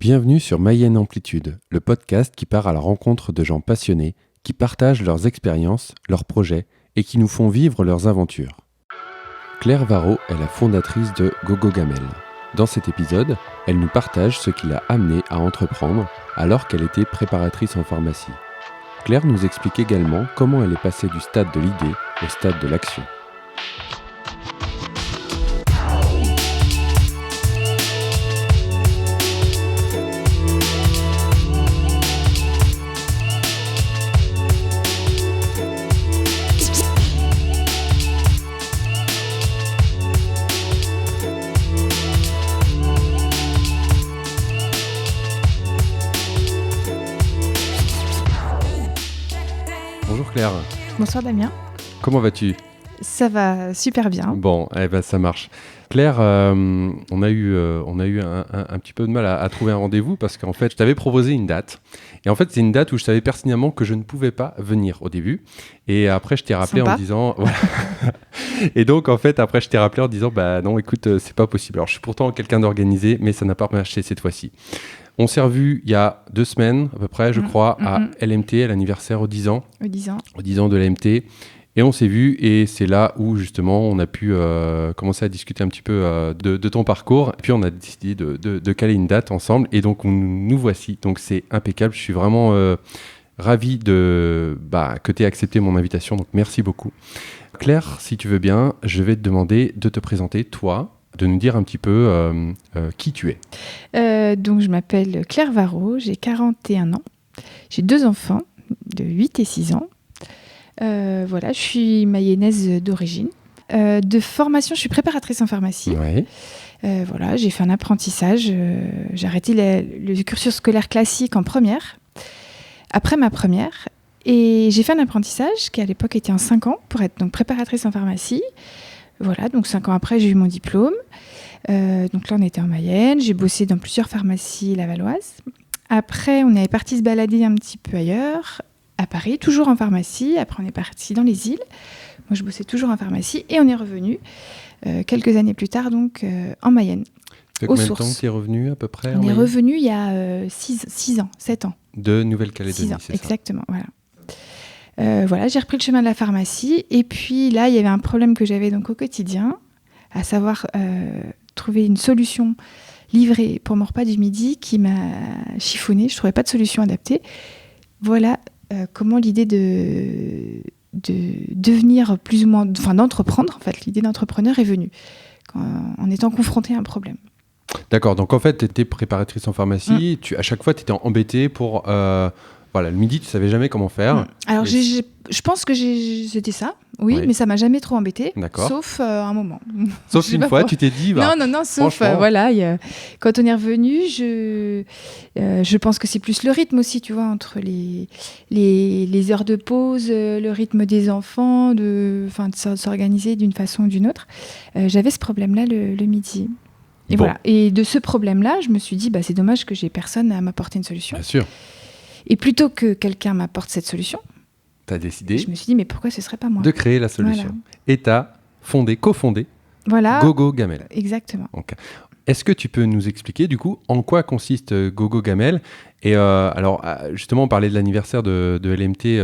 Bienvenue sur Mayenne Amplitude, le podcast qui part à la rencontre de gens passionnés, qui partagent leurs expériences, leurs projets et qui nous font vivre leurs aventures. Claire Varro est la fondatrice de Gogo Gamel. Dans cet épisode, elle nous partage ce qui l'a amenée à entreprendre alors qu'elle était préparatrice en pharmacie. Claire nous explique également comment elle est passée du stade de l'idée au stade de l'action. Bonjour Claire. Bonsoir Damien. Comment vas-tu ? Ça va super bien. Bon, ça marche. Claire, on a eu un petit peu de mal à trouver un rendez-vous parce qu'en fait, je t'avais proposé une date. Et en fait, c'est une date où je savais pertinemment que je ne pouvais pas venir au début. Et après, je t'ai rappelé en disant... Voilà. Et donc, en fait, après, je t'ai rappelé en disant, bah non, écoute, c'est pas possible. Alors, je suis pourtant quelqu'un d'organisé, mais ça n'a pas marché cette fois-ci. On s'est revus il y a 2 semaines, à peu près, je crois, à LMT, à l'anniversaire aux 10 ans. Aux 10 ans de l'AMT. Et on s'est vus et c'est là où justement on a pu commencer à discuter un petit peu de ton parcours. Et puis on a décidé de caler une date ensemble et donc nous voici. Donc c'est impeccable, je suis vraiment ravi que tu aies accepté mon invitation. Donc merci beaucoup. Claire, si tu veux bien, je vais te demander de te présenter toi, de nous dire un petit peu qui tu es. Donc je m'appelle Claire Varro, j'ai 41 ans. J'ai 2 enfants de 8 et 6 ans. Voilà, je suis mayennaise d'origine. De formation, je suis préparatrice en pharmacie. Ouais. Voilà, j'ai fait un apprentissage. J'ai arrêté le cursus scolaire classique en première, après ma première. Et j'ai fait un apprentissage qui à l'époque était en 5 ans pour être donc préparatrice en pharmacie. Voilà, donc 5 ans après, j'ai eu mon diplôme. Donc là, on était en Mayenne. J'ai bossé dans plusieurs pharmacies lavalloises. Après, on est parti se balader un petit peu ailleurs, à Paris, toujours en pharmacie. Après, on est parti dans les îles. Moi, je bossais toujours en pharmacie. Et on est revenu quelques années plus tard, donc en Mayenne. De combien de temps tu es revenu à peu près? On est revenu il y a 6 ans, 7 ans. De Nouvelle-Calédonie, 6 ans, c'est exactement, ça. Voilà, j'ai repris le chemin de la pharmacie. Et puis là, il y avait un problème que j'avais donc au quotidien, à savoir trouver une solution livrée pour mon repas du midi qui m'a chiffonné. Je ne trouvais pas de solution adaptée. Voilà comment l'idée de devenir plus ou moins, enfin d'entreprendre, en fait, l'idée d'entrepreneur est venue en étant confrontée à un problème. D'accord, donc en fait, tu étais préparatrice en pharmacie, à chaque fois, tu étais embêtée pour... le midi, tu savais jamais comment faire. Alors, je pense que c'était ça, oui, mais ça m'a jamais trop embêtée, sauf un moment. Sauf une fois, tu t'es dit... Non, sauf, quand on est revenu, je pense que c'est plus le rythme aussi, tu vois, entre les heures de pause, le rythme des enfants, de s'organiser d'une façon ou d'une autre. J'avais ce problème-là le midi. Et voilà. Et de ce problème-là, je me suis dit, c'est dommage que j'ai personne à m'apporter une solution. Bien sûr. Et plutôt que quelqu'un m'apporte cette solution, tu as décidé, je me suis dit, mais pourquoi ce ne serait pas moi ? De créer la solution. Voilà. Et tu as cofondé Gogo Gamel. Exactement. Donc, est-ce que tu peux nous expliquer, du coup, en quoi consiste Gogo Gamel ? Et justement, on parlait de l'anniversaire de LMT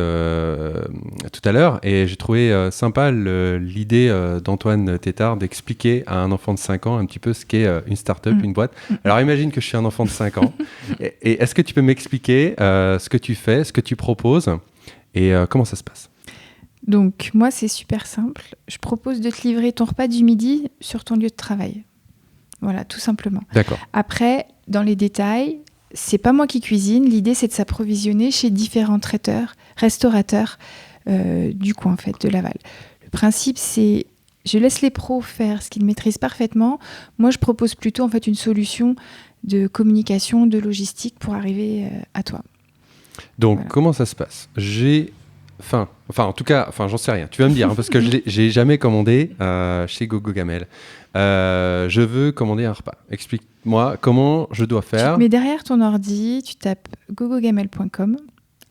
tout à l'heure, et j'ai trouvé sympa l'idée d'Antoine Tétard d'expliquer à un enfant de 5 ans un petit peu ce qu'est une start-up, une boîte. Alors, imagine que je suis un enfant de 5 ans, et est-ce que tu peux m'expliquer ce que tu fais, ce que tu proposes, et comment ça se passe ? Donc, moi, c'est super simple. Je propose de te livrer ton repas du midi sur ton lieu de travail. Voilà, tout simplement. D'accord. Après, dans les détails, c'est pas moi qui cuisine. L'idée, c'est de s'approvisionner chez différents traiteurs, restaurateurs du coin, en fait, de Laval. Le principe, c'est je laisse les pros faire ce qu'ils maîtrisent parfaitement. Moi, je propose plutôt en fait une solution de communication, de logistique pour arriver à toi. Donc, comment ça se passe ? En tout cas, j'en sais rien. Tu vas me dire, parce que j'ai jamais commandé chez Gogo Gamel. Je veux commander un repas. Explique-moi comment je dois faire. Tu te mets derrière ton ordi, tu tapes gogogamel.com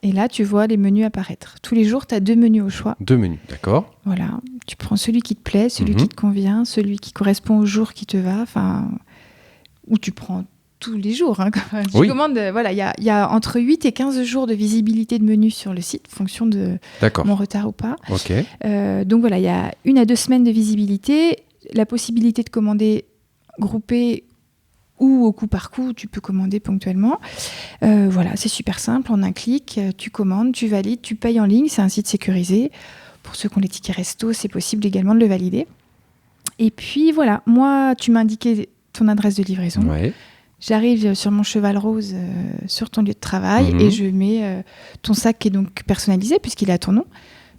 et là, tu vois les menus apparaître. Tous les jours, tu as 2 menus au choix. 2 menus, d'accord. Voilà. Tu prends celui qui te plaît, celui qui te convient, celui qui correspond au jour qui te va, ou tu prends tous les jours. Hein, je Oui. commande, voilà, il y a entre 8 et 15 jours de visibilité de menu sur le site, en fonction de D'accord. mon retard ou pas. Ok. Donc voilà, il y a 1 à 2 semaines de visibilité, la possibilité de commander groupé ou au coup par coup, tu peux commander ponctuellement. Voilà, c'est super simple, en un clic, tu commandes, tu valides, tu payes en ligne, c'est un site sécurisé. Pour ceux qui ont les tickets resto, c'est possible également de le valider. Et puis voilà, moi, tu m'as indiqué ton adresse de livraison. Ouais. J'arrive sur mon cheval rose sur ton lieu de travail et je mets ton sac qui est donc personnalisé, puisqu'il est à ton nom,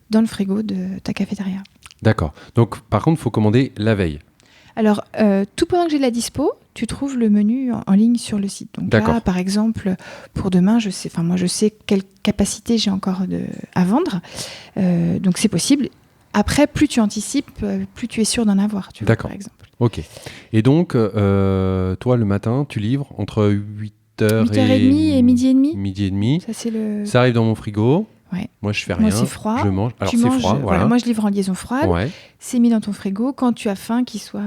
dans le frigo de ta cafétéria. D'accord. Donc, par contre, il faut commander la veille. Alors, tout pendant que j'ai de la dispo, tu trouves le menu en ligne sur le site. Donc D'accord. là, par exemple, pour demain, je sais quelle capacité j'ai encore à vendre. Donc c'est possible. Après, plus tu anticipes, plus tu es sûr d'en avoir, tu vois, D'accord. par exemple. Ok. Et donc, toi, le matin, tu livres entre 8h 8h30 et midi et demi. Midi et demi. Ça, c'est le... Ça arrive dans mon frigo. Ouais. Moi, je fais rien. Moi, c'est froid. Je mange. Alors, Tu c'est manges, froid, voilà. Moi, je livre en liaison froide. Ouais. C'est mis dans ton frigo. Quand tu as faim, qu'il soit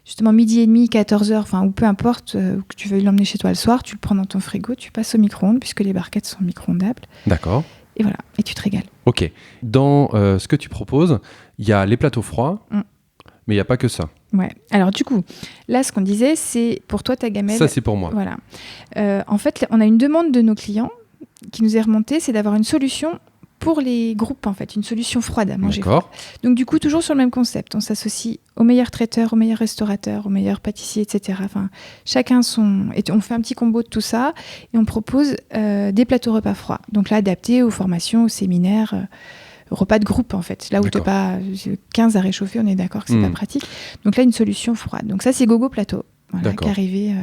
justement midi et demi, 14h, enfin, ou peu importe, que tu veuilles l'emmener chez toi le soir, tu le prends dans ton frigo, tu passes au micro-ondes, puisque les barquettes sont micro-ondables. D'accord. Et voilà, et tu te régales. Ok. Dans ce que tu proposes, il y a les plateaux froids, mais il n'y a pas que ça. Ouais. Alors du coup, là, ce qu'on disait, c'est pour toi, ta gamelle... Ça, c'est pour moi. Voilà. En fait, on a une demande de nos clients qui nous est remontée, c'est d'avoir une solution pour les groupes, en fait, une solution froide à manger. D'accord. Donc du coup, toujours sur le même concept. On s'associe aux meilleurs traiteurs, aux meilleurs restaurateurs, aux meilleurs pâtissiers, etc. Enfin, chacun son... Et on fait un petit combo de tout ça et on propose des plateaux repas froids. Donc là, adaptés aux formations, aux séminaires... repas de groupe en fait, là où tu n'as pas 15 à réchauffer, on est d'accord que c'est pas pratique. Donc là, une solution froide. Donc ça, c'est Gogo Plateau, voilà, qui est arrivé,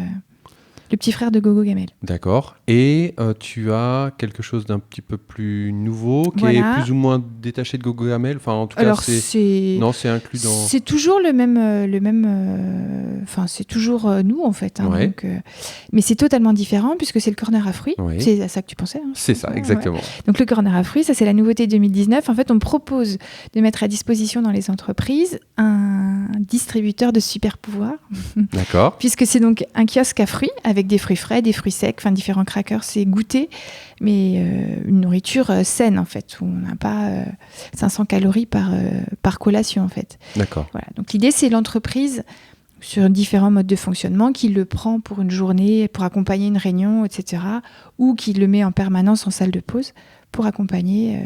le petit frère de Gogo Gamelle. D'accord. Et tu as quelque chose d'un petit peu plus nouveau, qui est plus ou moins détaché de Gogo Gamelle. Enfin, en tout cas, alors, non, c'est inclus dans... C'est toujours le même... Enfin, c'est toujours nous, en fait. Hein, ouais. donc, mais c'est totalement différent, puisque c'est le corner à fruits. Oui. C'est à ça que tu pensais. Hein, c'est ça, exactement. Ouais. Donc, le corner à fruits, ça, c'est la nouveauté 2019. En fait, on propose de mettre à disposition dans les entreprises un distributeur de super pouvoirs. D'accord. Puisque c'est donc un kiosque à fruits, avec des fruits frais, des fruits secs, enfin différents crackers, c'est goûter, mais une nourriture saine en fait, où on n'a pas 500 calories par collation en fait. D'accord. Voilà. Donc l'idée c'est l'entreprise sur différents modes de fonctionnement qui le prend pour une journée, pour accompagner une réunion, etc. ou qui le met en permanence en salle de pause pour accompagner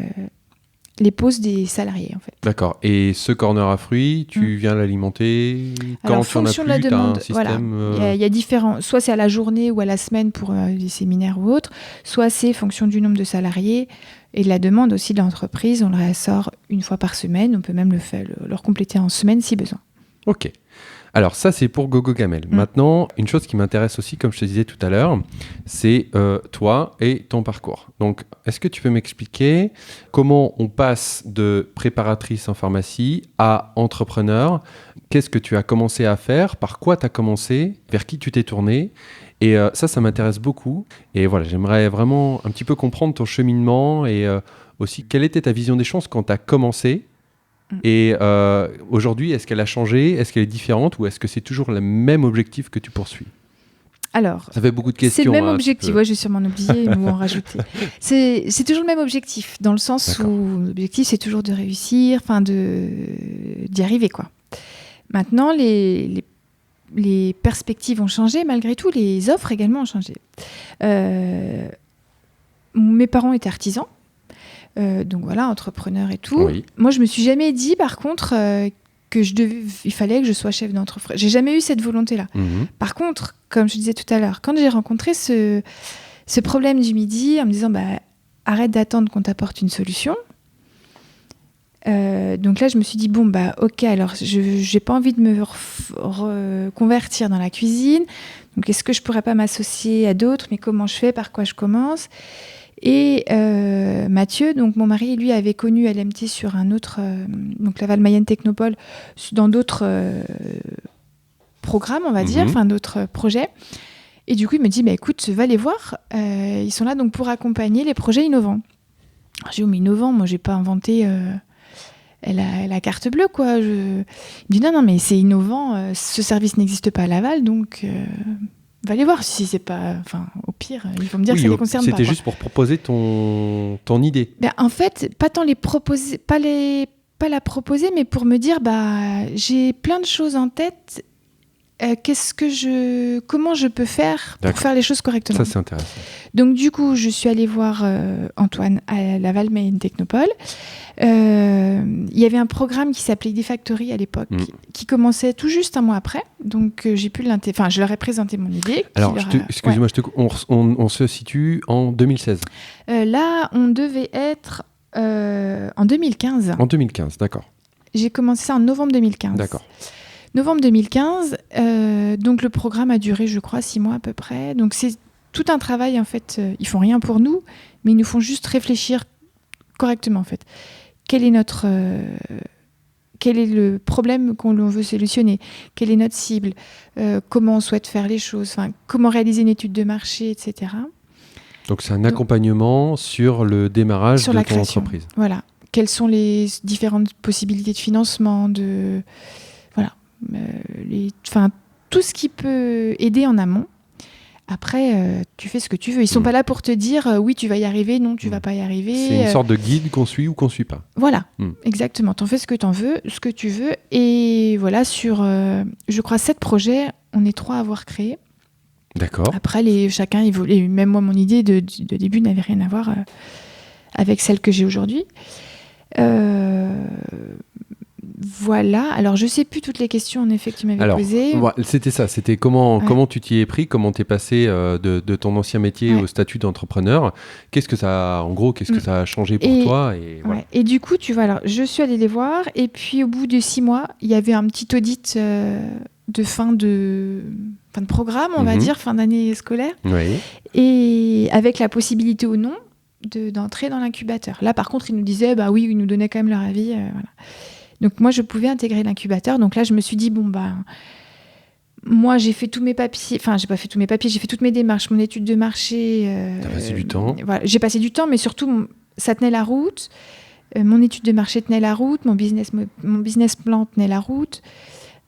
les pauses des salariés en fait. D'accord. Et ce corner à fruits, tu viens l'alimenter quand alors, tu en as plus, de la demande, un système, voilà. Il y a différents, soit c'est à la journée ou à la semaine pour des séminaires ou autres, soit c'est fonction du nombre de salariés et de la demande aussi de l'entreprise. On le réassort une fois par semaine, on peut même le compléter en semaine si besoin. Ok. Alors ça, c'est pour Gogo Gamelle. Maintenant, une chose qui m'intéresse aussi, comme je te disais tout à l'heure, c'est toi et ton parcours. Donc, est-ce que tu peux m'expliquer comment on passe de préparatrice en pharmacie à entrepreneur? Qu'est-ce que tu as commencé à faire? Par quoi tu as commencé? Vers qui tu t'es tourné? Et ça m'intéresse beaucoup. Et voilà, j'aimerais vraiment un petit peu comprendre ton cheminement et aussi quelle était ta vision des choses quand tu as commencé. Et aujourd'hui, est-ce qu'elle a changé? Est-ce qu'elle est différente? Ou est-ce que c'est toujours le même objectif que tu poursuis? Alors, ça fait beaucoup de questions. C'est le même objectif. Ouais, je vais sûrement en oublier ou en rajouter. C'est toujours le même objectif, dans le sens où l'objectif, c'est toujours de réussir, d'y arriver, quoi. Maintenant, les perspectives ont changé, malgré tout, les offres également ont changé. Mes parents étaient artisans. Donc voilà, entrepreneur et tout. Oui. Moi, je me suis jamais dit, par contre, il fallait que je sois chef d'entreprise. J'ai jamais eu cette volonté-là. Par contre, comme je disais tout à l'heure, quand j'ai rencontré ce problème du midi, en me disant, arrête d'attendre qu'on t'apporte une solution. Donc là, je me suis dit, ok, alors je n'ai pas envie de me reconvertir dans la cuisine. Donc, est-ce que je pourrais pas m'associer à d'autres? Mais comment je fais? Par quoi je commence? Et Mathieu, donc mon mari, lui avait connu LMT sur un autre, donc Laval Mayenne Technopole, dans d'autres programmes, on va dire, enfin d'autres projets. Et du coup, il me dit, écoute, va les voir. Ils sont là donc pour accompagner les projets innovants. Alors, j'ai dit, mais innovant, moi, j'ai pas inventé la carte bleue, quoi. Il me dit, non, mais c'est innovant. Ce service n'existe pas à Laval, donc va les voir. Si c'est pas, enfin, au pire, ils vont me dire que ça les concerne pas. C'était juste pour proposer ton idée. Ben, en fait, pas tant les proposer, pas la proposer, mais pour me dire, j'ai plein de choses en tête. Comment je peux faire pour faire les choses correctement. Ça, c'est intéressant. Donc, du coup, je suis allée voir Antoine à Laval Mayenne Technopole. Il y avait un programme qui s'appelait Idefactory à l'époque, qui commençait tout juste un mois après. Donc, je leur ai présenté mon idée. Alors, excusez-moi, on se situe en 2016. Là, on devait être en 2015. En 2015, d'accord. J'ai commencé ça en novembre 2015. D'accord. Novembre 2015, donc le programme a duré, je crois, 6 mois à peu près. Donc c'est tout un travail, en fait. Ils font rien pour nous, mais ils nous font juste réfléchir correctement, en fait. Quel est le problème qu'on veut solutionner? Quelle est notre cible? Comment on souhaite faire les choses? Comment réaliser une étude de marché, etc. Donc c'est un accompagnement sur le démarrage de ton entreprise. Voilà. Quelles sont les différentes possibilités de financement, tout ce qui peut aider en amont. Après, tu fais ce que tu veux. Ils sont pas là pour te dire oui, tu vas y arriver, non, tu vas pas y arriver. C'est une sorte de guide qu'on suit ou qu'on suit pas. Voilà, exactement. T'en fais ce que tu veux. Et voilà, sur, je crois, 7 projets, on est 3 à avoir créé. D'accord. Après, chacun évolue. Même moi, mon idée de début n'avait rien à voir avec celle que j'ai aujourd'hui. Voilà, alors je sais plus toutes les questions en effet que tu m'avais posées. C'était ça, c'était comment tu t'y es pris, comment t'es passé de ton ancien métier au statut d'entrepreneur. Qu'est-ce que ça a changé pour toi et du coup, tu vois, alors je suis allée les voir et puis au bout de 6 mois, il y avait un petit audit de fin de programme, on va dire, fin d'année scolaire. Oui. Et avec la possibilité ou non d'entrer dans l'incubateur. Là, par contre, ils nous disaient, oui, ils nous donnaient quand même leur avis. Voilà. Donc moi, je pouvais intégrer l'incubateur. Donc là, je me suis dit, moi, j'ai fait tous mes papiers. Enfin, j'ai pas fait tous mes papiers, j'ai fait toutes mes démarches, mon étude de marché. T'as passé du temps. Voilà, j'ai passé du temps, mais surtout, ça tenait la route. Mon étude de marché tenait la route. Mon business plan tenait la route.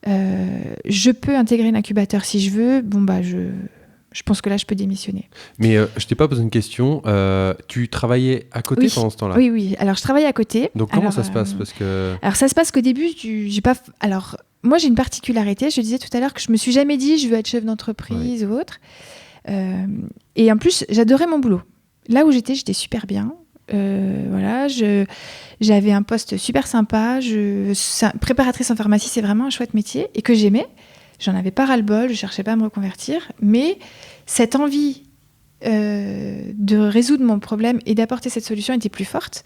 Je peux intégrer l'incubateur si je veux. Je pense que là, je peux démissionner. Mais je t'ai pas posé une question. Tu travaillais à côté pendant ce temps-là? Oui. Alors, je travaillais à côté. Donc, comment ça se passe? Alors, ça se passe qu'au début, j'ai pas... Alors, moi, j'ai une particularité. Je disais tout à l'heure que je me suis jamais dit je veux être chef d'entreprise ou autre. Et en plus, j'adorais mon boulot. Là où j'étais super bien. Voilà, j'avais un poste super sympa. Préparatrice en pharmacie, c'est vraiment un chouette métier et que j'aimais. J'en avais pas ras-le-bol, je cherchais pas à me reconvertir, mais cette envie de résoudre mon problème et d'apporter cette solution était plus forte.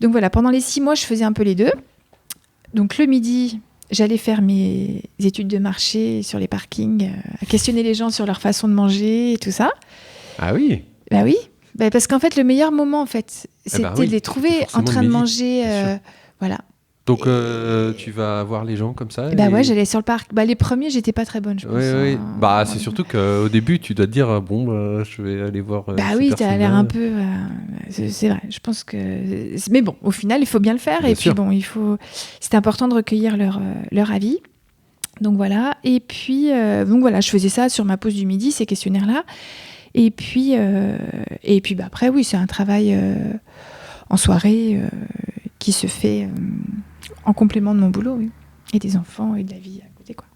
Donc voilà, pendant les 6 mois, je faisais un peu les deux. Donc le midi, j'allais faire mes études de marché sur les parkings, à questionner les gens sur leur façon de manger et tout ça. Ah oui? Bah oui, parce qu'en fait, le meilleur moment, en fait, c'était de les trouver en train de manger. Voilà. Donc, tu vas voir les gens comme ça? Ouais, j'allais sur le parc. Les premiers, j'étais pas très bonne, je pense. Oui. C'est surtout qu'au début, tu dois te dire, je vais aller voir. Oui, t'as l'air un peu. C'est vrai, je pense que. Mais bon, au final, il faut bien le faire. Bien sûr. Puis c'est important de recueillir leur avis. Donc voilà. Et puis, je faisais ça sur ma pause du midi, ces questionnaires-là. Et puis après, oui, c'est un travail en soirée qui se fait en complément de mon boulot, oui. Et des enfants et de la vie à côté, quoi.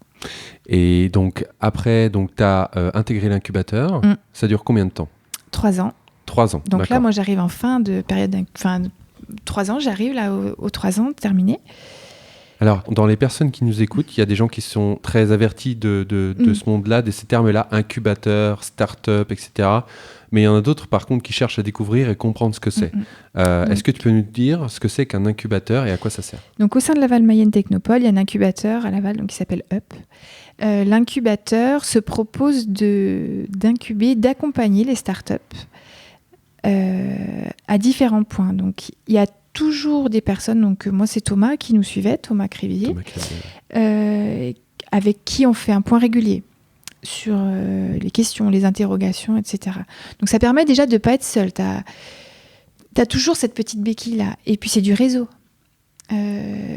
Et donc, après, tu as intégré l'incubateur. Ça dure combien de temps? 3 ans. 3 ans, donc là, moi, j'arrive en fin de période... 3 ans, j'arrive là aux 3 ans terminés. Alors, dans les personnes qui nous écoutent, il y a des gens qui sont très avertis de ce monde-là, de ces termes-là, incubateur, start-up, etc. Mais il y en a d'autres, par contre, qui cherchent à découvrir et comprendre ce que c'est. Est-ce que tu peux nous dire ce que c'est qu'un incubateur et à quoi ça sert? Donc, au sein de Laval Mayenne Technopole, il y a un incubateur à Laval qui s'appelle UP. L'incubateur se propose d'incuber, d'accompagner les startups à différents points. Donc, il y a toujours des personnes, donc moi c'est Thomas qui nous suivait, Thomas Crévillier, avec qui on fait un point régulier sur les questions, les interrogations, etc. Donc ça permet déjà de ne pas être seul. T'as toujours cette petite béquille là. Et puis c'est du réseau.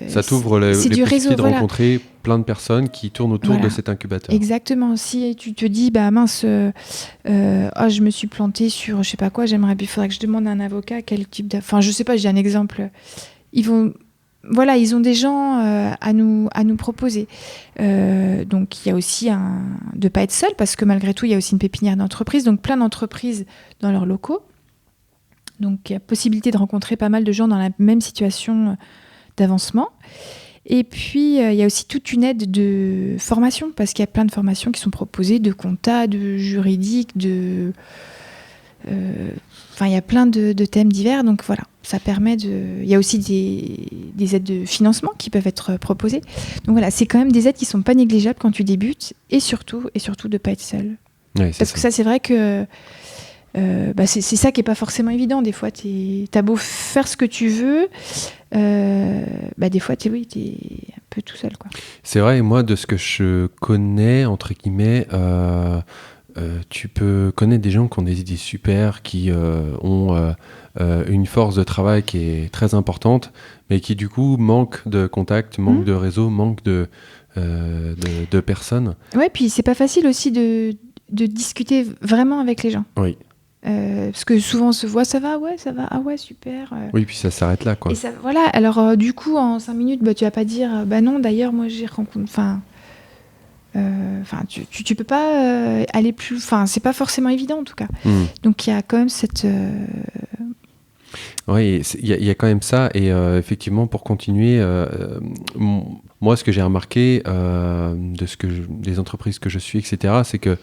Ça t'ouvre les possibilités de rencontrer plein de personnes qui tournent autour de cet incubateur. Exactement. Si tu te dis, mince, je me suis plantée sur, je sais pas quoi, il faudrait que je demande à un avocat quel type de... Enfin, je sais pas, j'ai un exemple. Ils ont des gens à nous proposer. Donc, il y a aussi de pas être seul, parce que malgré tout, il y a aussi une pépinière d'entreprises, donc plein d'entreprises dans leurs locaux. Donc, il y a possibilité de rencontrer pas mal de gens dans la même situation d'avancement. Et puis, il y a aussi toute une aide de formation, parce qu'il y a plein de formations qui sont proposées, de compta, de juridique, il y a plein de thèmes divers. Donc voilà, ça permet Il y a aussi des aides de financement qui peuvent être proposées. Donc voilà, c'est quand même des aides qui ne sont pas négligeables quand tu débutes, et surtout de ne pas être seul. Ouais, parce que ça, c'est vrai que c'est ça qui n'est pas forcément évident. Des fois, t'as beau faire ce que tu veux, des fois, t'es un peu tout seul, quoi. C'est vrai, et moi, de ce que je connais, entre guillemets, tu peux connaître des gens qui ont des idées super, qui ont une force de travail qui est très importante, mais qui, du coup, manquent de contacts, manquent de réseau, manquent de personnes. Ouais, puis c'est pas facile aussi de discuter vraiment avec les gens. Oui. Parce que souvent on se voit, ça va, ah ouais, super. Oui, puis ça s'arrête là, quoi. Et ça, voilà, alors du coup, en 5 minutes, tu vas pas dire, non, d'ailleurs, moi j'ai rencontré... tu peux pas aller plus... Enfin, c'est pas forcément évident, en tout cas. Donc, il y a quand même cette... Oui, il y a quand même ça. Et effectivement, pour continuer, moi, ce que j'ai remarqué des entreprises que je suis, etc., c'est que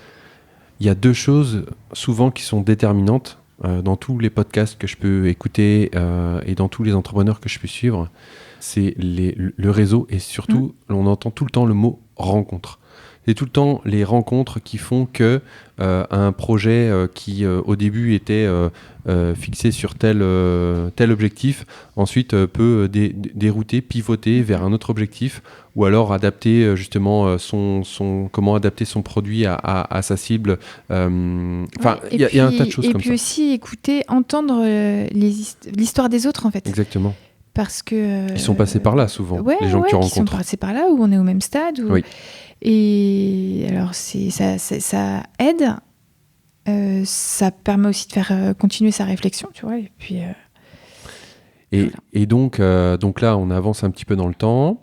il y a 2 choses souvent qui sont déterminantes dans tous les podcasts que je peux écouter et dans tous les entrepreneurs que je peux suivre. C'est le réseau, et surtout, on entend tout le temps le mot rencontre. C'est tout le temps les rencontres qui font que un projet qui au début était fixé sur tel objectif, ensuite peut dérouter, pivoter vers un autre objectif, ou alors adapter justement comment adapter son produit à sa cible. Il y a un tas de choses comme ça. Et puis aussi écouter, entendre l'histoire des autres, en fait. Exactement. Parce que... Ils sont passés par là souvent, les gens que tu rencontres. Ils sont passés par là, où on est au même stade. Oui. Et alors, ça aide. Ça permet aussi de faire continuer sa réflexion, tu vois. Et puis... voilà. Et donc là, on avance un petit peu dans le temps.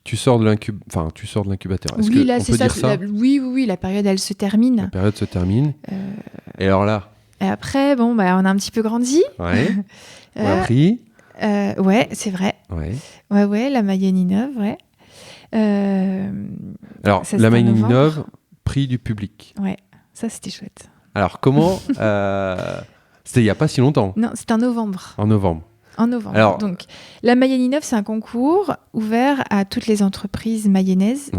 Tu sors de l'incubateur. Oui, là, c'est ça. Oui, la période, elle se termine. La période se termine. Et alors là... Et après, on a un petit peu grandi. Ouais. On a appris. Ouais, c'est vrai. Ouais, la Maïaninov, ouais. Alors, la Maïaninov, prix du public. Ouais, ça, c'était chouette. Alors, comment... c'était il n'y a pas si longtemps. Non, c'était en novembre. En novembre. Alors, donc, la Maïaninov, c'est un concours ouvert à toutes les entreprises mayennaises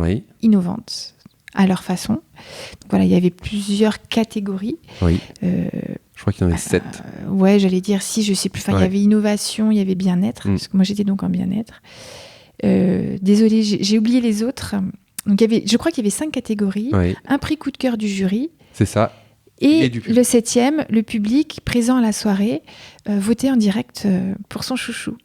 innovantes, à leur façon. Donc voilà, il y avait plusieurs catégories. Oui. Je crois qu'il y en avait 7. Ouais, j'allais dire 6, je sais plus. Enfin, il y avait innovation, il y avait bien-être, parce que moi, j'étais donc en bien-être. Désolée, j'ai oublié les autres. Donc, je crois qu'il y avait 5 catégories. Un prix coup de cœur du jury. C'est ça. Et le 7e, le public présent à la soirée, voté en direct pour son chouchou.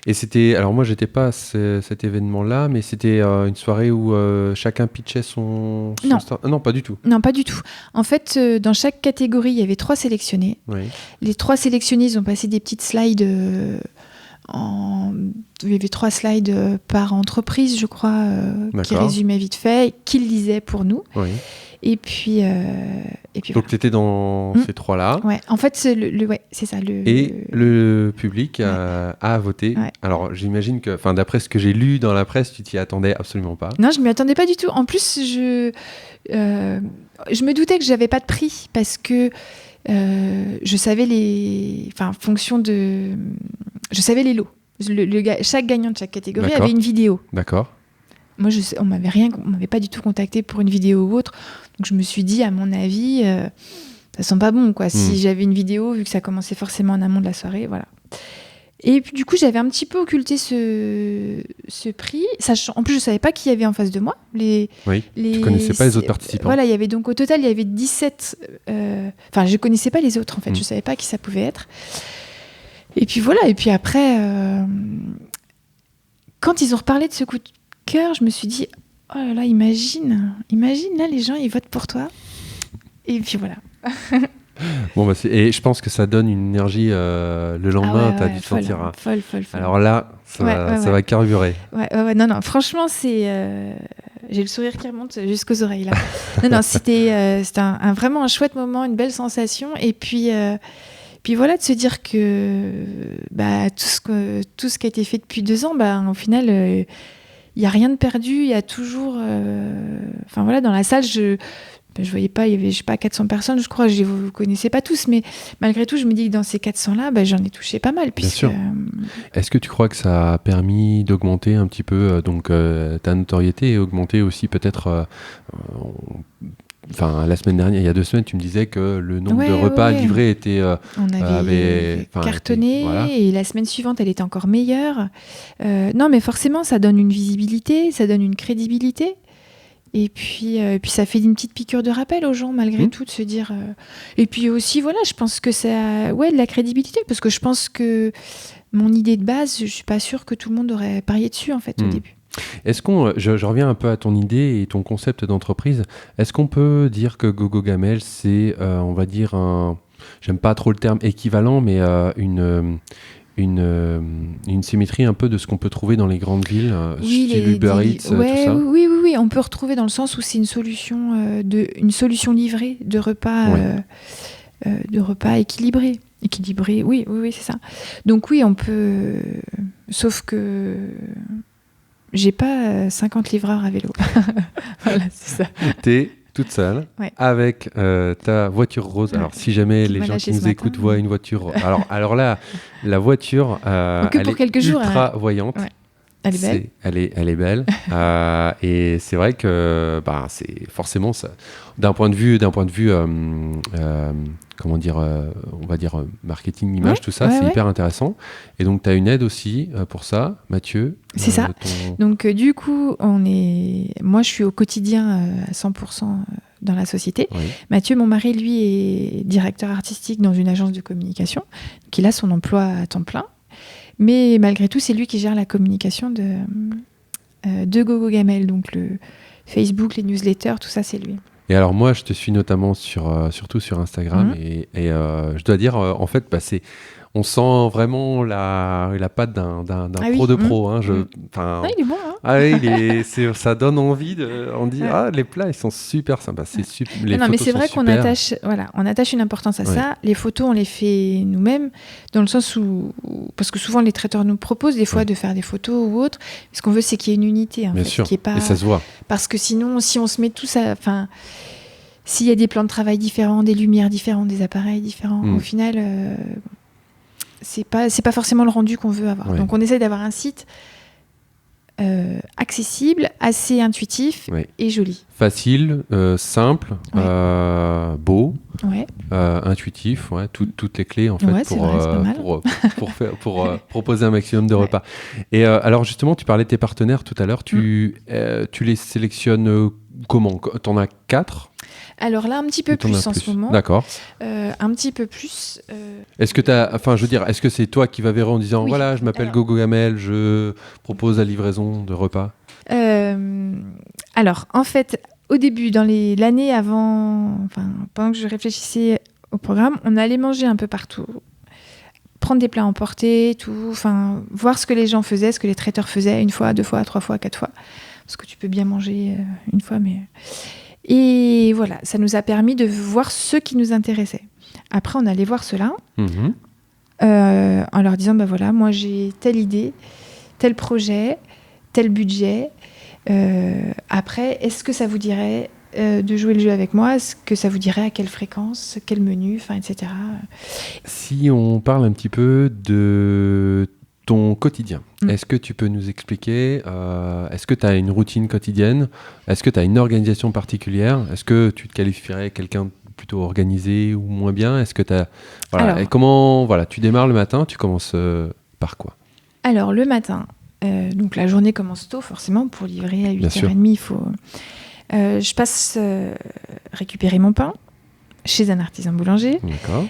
Et c'était... Alors moi, j'étais pas à cet événement-là, mais c'était une soirée où chacun pitchait son non. Non, pas du tout. Non, pas du tout. En fait, dans chaque catégorie, il y avait 3 sélectionnés. Les 3 sélectionnés, ils ont passé des petites slides... Il y avait 3 slides par entreprise, je crois, qui résumaient vite fait, qu'ils lisaient pour nous. Et puis donc, tu étais dans ces 3-là. Ouais, en fait, c'est ça. Et le public a voté. Ouais. Alors, j'imagine que, d'après ce que j'ai lu dans la presse, tu t'y attendais absolument pas. Non, je m'y attendais pas du tout. En plus, je me doutais que j'avais pas de prix, parce que je savais je savais les lots. Chaque gagnant de chaque catégorie avait une vidéo. D'accord. Moi, on m'avait pas du tout contacté pour une vidéo ou autre. Donc, je me suis dit, à mon avis, ça sent pas bon, quoi. Si j'avais une vidéo, vu que ça commençait forcément en amont de la soirée, voilà. Et puis, du coup, j'avais un petit peu occulté ce prix. En plus, je savais pas qui y avait en face de moi. Tu connaissais pas les autres participants. Voilà, il y avait donc au total, il y avait 17. Je connaissais pas les autres, en fait. Je savais pas qui ça pouvait être. Et puis voilà. Et puis après. quand ils ont reparlé de ce coup de cœur, je me suis dit, oh là là, imagine là, les gens, ils votent pour toi. Et puis voilà. Bon, et je pense que ça donne une énergie le lendemain, tu as dû te sentir. Folle. Alors là, ça va carburer. Non, franchement, j'ai le sourire qui remonte jusqu'aux oreilles là. Non, c'était vraiment un chouette moment, une belle sensation. Et puis voilà, de se dire que tout ce qui a été fait depuis 2 ans, au final, il n'y a rien de perdu. Il y a toujours. Dans la salle, je voyais pas, il y avait, je sais pas, 400 personnes, je crois, je vous connaissais pas tous, mais malgré tout, je me dis que dans ces 400-là, j'en ai touché pas mal. Bien sûr. Est-ce que tu crois que ça a permis d'augmenter un petit peu ta notoriété et augmenter aussi peut-être... la semaine dernière, il y a 2 semaines, tu me disais que le nombre de repas livrés était... on avait cartonné, et la semaine suivante, elle était encore meilleure. Non, mais forcément, ça donne une visibilité, ça donne une crédibilité. Et puis ça fait une petite piqûre de rappel aux gens, malgré tout, de se dire... Et puis aussi, voilà, je pense que ça... Ouais, de la crédibilité, parce que je pense que mon idée de base, je suis pas sûre que tout le monde aurait parié dessus, en fait, au début. Est-ce je reviens un peu à ton idée et ton concept d'entreprise. Est-ce qu'on peut dire que GoGoGamel, c'est, on va dire, j'aime pas trop le terme équivalent, mais une symétrie un peu de ce qu'on peut trouver dans les grandes villes, style Uber Eats, tout ça. Oui, on peut retrouver dans le sens où c'est une solution livrée de repas, équilibrés. Oui, c'est ça. Donc oui, on peut... Sauf que j'ai pas 50 livreurs à vélo. Voilà, c'est ça. T'es toute seule, avec ta voiture rose. Alors, si jamais les gens qui nous écoutent voient une voiture... Alors là, la voiture, elle est ultra voyante. Ouais. Elle est belle. Elle est belle. Et c'est vrai que c'est forcément ça. D'un point de vue comment dire, on va dire marketing, image, tout ça, c'est hyper intéressant. Et donc, tu as une aide aussi pour ça, Mathieu. C'est ça. Donc, du coup, moi, je suis au quotidien à 100% dans la société. Oui. Mathieu, mon mari, lui, est directeur artistique dans une agence de communication. Donc, il a son emploi à temps plein. Mais malgré tout, c'est lui qui gère la communication de GoGoGamel. Donc, le Facebook, les newsletters, tout ça, c'est lui. Et alors moi, je te suis notamment surtout sur Instagram et je dois dire, en fait, on sent vraiment la patte d'un pro de pro. Hein. Il est bon. Hein. Ah oui, ça donne envie. On dit, les plats, ils sont super sympas. C'est super. Non, mais c'est vrai qu'on attache une importance à ça. Les photos, on les fait nous-mêmes, dans le sens où... Parce que souvent, les traiteurs nous proposent des fois de faire des photos ou autre. Ce qu'on veut, c'est qu'il y ait une unité. Bien sûr, qui est pas... et ça se voit. Parce que sinon, si on se met tous à... S'il y a des plans de travail différents, des lumières différentes, des appareils différents, au final... c'est pas forcément le rendu qu'on veut avoir. Donc on essaie d'avoir un site accessible, assez intuitif et joli. Facile, simple, beau, intuitif, toutes les clés en fait pour proposer un maximum de repas. Et alors justement, tu parlais de tes partenaires tout à l'heure, tu les sélectionnes comment ? T'en as 4 ? Alors là, un petit peu plus en ce moment. D'accord. Un petit peu plus. Est-ce que est-ce que c'est toi qui vas vers en disant voilà, je m'appelle GoGoGamel, je propose la livraison de repas ? Alors, en fait, au début, dans l'année avant, pendant que je réfléchissais au programme, on allait manger un peu partout, prendre des plats emportés, voir ce que les gens faisaient, ce que les traiteurs faisaient, 1 fois, 2 fois, 3 fois, 4 fois, parce que tu peux bien manger 1 fois, mais... Et voilà, ça nous a permis de voir ceux qui nous intéressaient. Après, on allait voir ceux-là, en leur disant, voilà, moi j'ai telle idée, tel projet, tel budget. Après, est-ce que ça vous dirait de jouer le jeu avec moi ? Est-ce que ça vous dirait à quelle fréquence, quel menu, etc. Si on parle un petit peu de ton quotidien, est-ce que tu peux nous expliquer, est-ce que tu as une routine quotidienne ? Est-ce que tu as une organisation particulière ? Est-ce que tu te qualifierais quelqu'un plutôt organisé ou moins bien ? Est-ce que tu as... Voilà. Et comment tu démarres le matin, tu commences par quoi ? Alors le matin, donc la journée commence tôt forcément, pour livrer à 8h30, il faut... je passe récupérer mon pain chez un artisan boulanger. D'accord.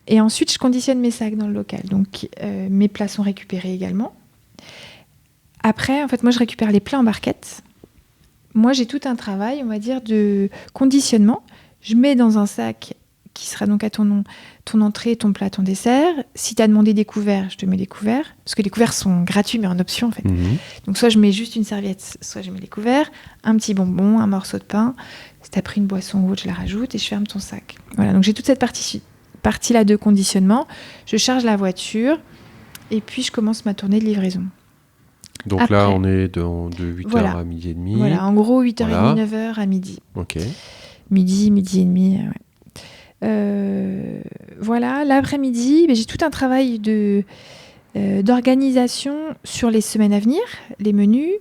Et ensuite, je conditionne mes sacs dans le local. Donc, mes plats sont récupérés également. Après, en fait, moi, je récupère les plats en barquette. Moi, j'ai tout un travail, on va dire, de conditionnement. Je mets dans un sac qui sera donc à ton nom, ton entrée, ton plat, ton dessert. Si tu as demandé des couverts, je te mets des couverts. Parce que les couverts sont gratuits, mais en option, en fait. Donc, soit je mets juste une serviette, soit je mets les couverts, un petit bonbon, un morceau de pain. Si tu as pris une boisson ou autre, je la rajoute et je ferme ton sac. Voilà, donc j'ai toute cette partie-là de conditionnement. Je charge la voiture et puis je commence ma tournée de livraison. Donc après, là, on est de 8h à midi et demi. Voilà, en gros, 8h30, 9h à midi. Ok. Midi et demi, voilà, l'après-midi, j'ai tout un travail d'organisation sur les semaines à venir, les menus,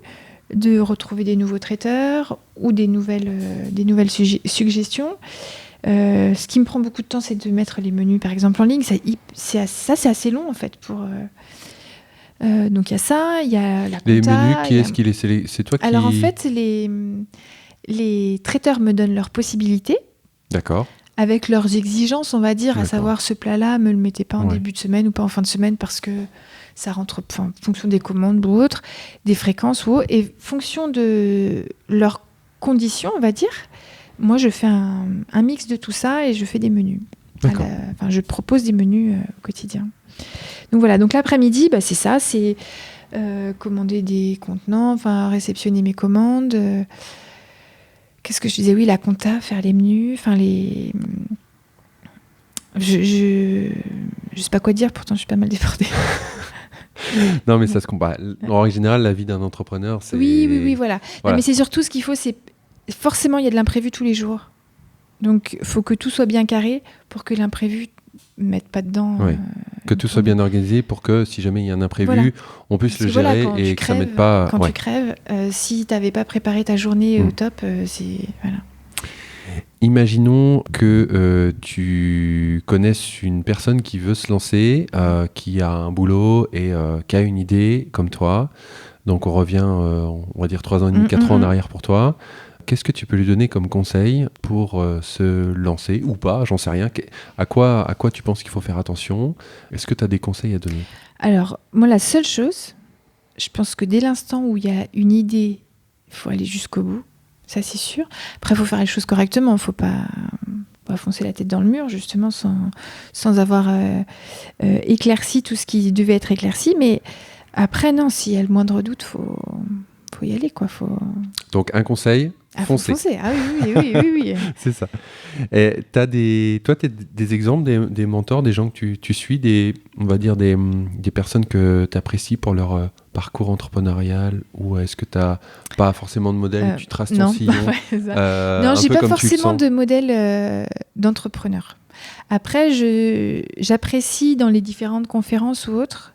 de retrouver des nouveaux traiteurs ou des nouvelles suggestions. Ce qui me prend beaucoup de temps, c'est de mettre les menus, par exemple, en ligne. C'est assez long, en fait, pour... donc il y a ça, il y a la compta. Les menus, qui est-ce qui les sélectionne ? C'est toi qui... Alors en fait, les traiteurs me donnent leurs possibilités. D'accord. Avec leurs exigences, on va dire, à savoir ce plat-là, me le mettez pas en début de semaine ou pas en fin de semaine parce que ça rentre en fonction des commandes ou autres, des fréquences ou autres. Et fonction de leurs conditions, on va dire, moi je fais un mix de tout ça et je fais des menus. D'accord. Je propose des menus au quotidien. Donc voilà, donc l'après-midi, c'est ça, c'est commander des contenants, réceptionner mes commandes. Qu'est-ce que je disais ? Oui, la compta, faire les menus, je sais pas quoi dire, pourtant je suis pas mal débordée. Non, mais ça se comprend. En règle générale, la vie d'un entrepreneur, c'est... Oui, voilà. Non, mais c'est surtout ce qu'il faut, c'est... Forcément, il y a de l'imprévu tous les jours. Donc, il faut que tout soit bien carré pour que l'imprévu ne mette pas dedans. Oui. Que tout soit bien organisé pour que, si jamais il y a un imprévu, on puisse le gérer et que ça ne mette pas... Quand tu crèves, si tu n'avais pas préparé ta journée au top, c'est... Voilà. Imaginons que tu connaisses une personne qui veut se lancer, qui a un boulot et qui a une idée comme toi. Donc on revient, on va dire 3 ans et demi, 4 ans en arrière pour toi. Qu'est-ce que tu peux lui donner comme conseil pour se lancer ou pas ? J'en sais rien. À quoi tu penses qu'il faut faire attention ? Est-ce que tu as des conseils à donner ? Alors, moi, la seule chose, je pense que dès l'instant où il y a une idée, il faut aller jusqu'au bout. Ça, c'est sûr. Après, il faut faire les choses correctement. Il ne faut pas foncer la tête dans le mur, justement, sans avoir éclairci tout ce qui devait être éclairci. Mais après, non, s'il y a le moindre doute, faut y aller, quoi. Donc, un conseil, foncer. Foncer. Ah oui. C'est ça. Et toi, tu as des exemples, des mentors, des gens que tu suis, on va dire des personnes que tu apprécies pour leur parcours entrepreneurial, ou est-ce que tu n'as pas forcément de modèle, tu traces ton sillon non, j'ai pas forcément de modèle d'entrepreneur. Après, j'apprécie dans les différentes conférences ou autres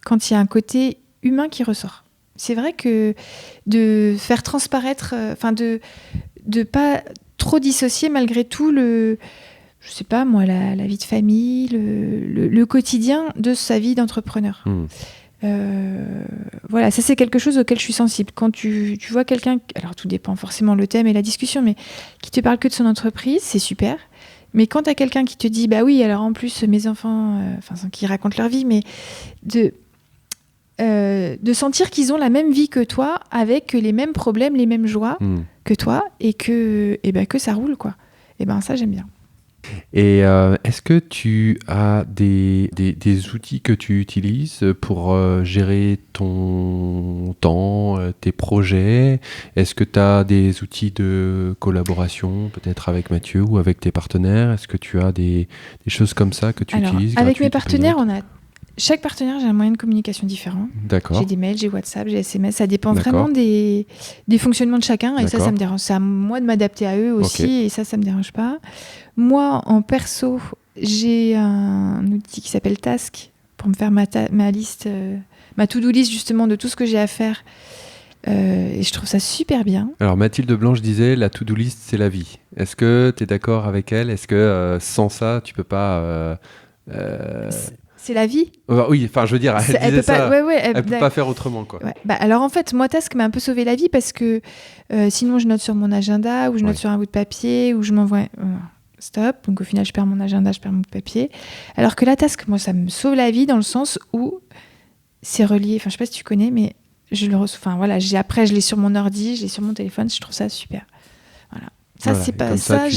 quand il y a un côté humain qui ressort. C'est vrai que de faire transparaître, de pas trop dissocier malgré tout je sais pas moi, la vie de famille, le quotidien de sa vie d'entrepreneur. Voilà, ça c'est quelque chose auquel je suis sensible. Quand tu vois quelqu'un, alors tout dépend forcément le thème et la discussion, mais qui te parle que de son entreprise, c'est super. Mais quand tu as quelqu'un qui te dit, bah oui, alors en plus mes enfants, qui racontent leur vie, mais de sentir qu'ils ont la même vie que toi, avec les mêmes problèmes, les mêmes joies que toi, et que ça roule, quoi. Et ça, j'aime bien. Et est-ce que tu as des outils que tu utilises pour gérer ton temps, tes projets ? Est-ce que tu as des outils de collaboration, peut-être avec Mathieu ou avec tes partenaires ? Est-ce que tu as des choses comme ça que tu utilises ? Avec mes partenaires, chaque partenaire, j'ai un moyen de communication différent. D'accord. J'ai des mails, j'ai WhatsApp, j'ai SMS. Ça dépend vraiment des fonctionnements de chacun. Et ça me dérange. C'est à moi de m'adapter à eux aussi. Okay. Et ça me dérange pas. Moi, en perso, j'ai un outil qui s'appelle Task pour me faire ma liste, ma to-do list justement de tout ce que j'ai à faire. Et je trouve ça super bien. Alors Mathilde Blanche disait, la to-do list, c'est la vie. Est-ce que tu es d'accord avec elle ? Est-ce que sans ça, tu peux pas... C'est la vie ? Oui, je veux dire, elle disait ça. Elle peut pas faire autrement, quoi. Ouais. Alors en fait, moi, Task m'a un peu sauvé la vie parce que sinon, je note sur mon agenda ou je note sur un bout de papier ou je m'envoie... Stop. Donc au final, je perds mon agenda, je perds mon papier. Alors que la Task, moi, ça me sauve la vie dans le sens où c'est relié. Je sais pas si tu connais, mais je le reçois. Enfin voilà, après je l'ai sur mon ordi, je l'ai sur mon téléphone. Je trouve ça super. Voilà. Ça Voilà, c'est et pas comme ça.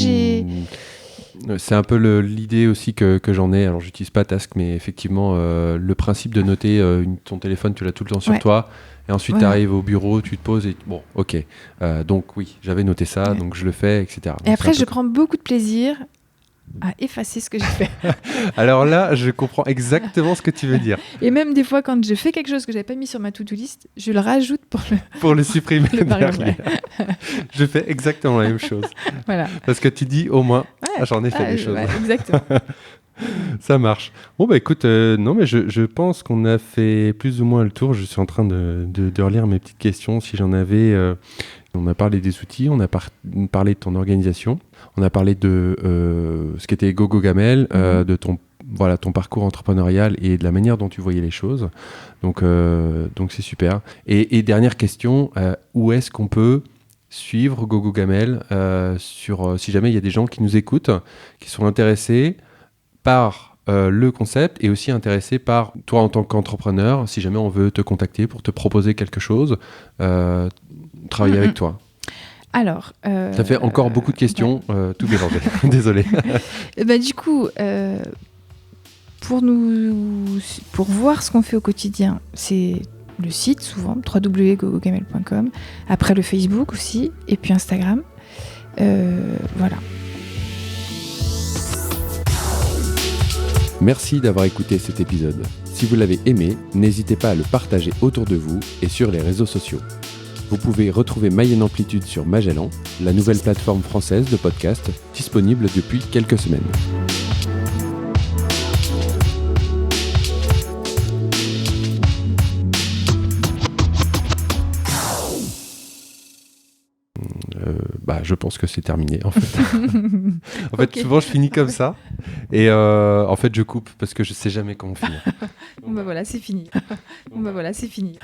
C'est un peu l'idée aussi que j'en ai. Alors, j'utilise pas Task, mais effectivement, le principe de noter ton téléphone, tu l'as tout le temps sur toi. Et ensuite, tu arrives au bureau, tu te poses et bon, ok. Donc, oui, j'avais noté ça, donc je le fais, etc. Et donc, après, je prends beaucoup de plaisir à effacer ce que j'ai fait. Alors là, je comprends exactement ce que tu veux dire. Et même des fois, quand je fais quelque chose que j'avais pas mis sur ma to-do list, je le rajoute pour le supprimer derrière. Ouais. Je fais exactement la même chose. Voilà. Parce que tu dis au moins, j'en ai fait des choses. Ouais, exactement. Ça marche. Bon, bah écoute, non, mais je pense qu'on a fait plus ou moins le tour. Je suis en train de relire mes petites questions si j'en avais. On a parlé des outils, on a parlé de ton organisation, on a parlé de ce qu'était GoGoGamel, de ton parcours entrepreneurial et de la manière dont tu voyais les choses. Donc c'est super. Et dernière question, où est-ce qu'on peut suivre GoGoGamel si jamais il y a des gens qui nous écoutent, qui sont intéressés par le concept et aussi intéressés par toi en tant qu'entrepreneur, si jamais on veut te contacter pour te proposer quelque chose, travailler avec toi. Alors, ça fait encore beaucoup de questions, tout mélangé. Désolé. Du coup, pour voir ce qu'on fait au quotidien, c'est le site souvent, www.gogogamel.com. Après le Facebook aussi, et puis Instagram. Voilà. Merci d'avoir écouté cet épisode. Si vous l'avez aimé, n'hésitez pas à le partager autour de vous et sur les réseaux sociaux. Vous pouvez retrouver Mayenne Amplitude sur Magellan, la nouvelle plateforme française de podcast disponible depuis quelques semaines. Je pense que c'est terminé en fait. En fait, okay. Souvent je finis comme ça et en fait je coupe parce que je sais jamais quand on finit. Bon voilà, c'est fini. Bon voilà, c'est fini.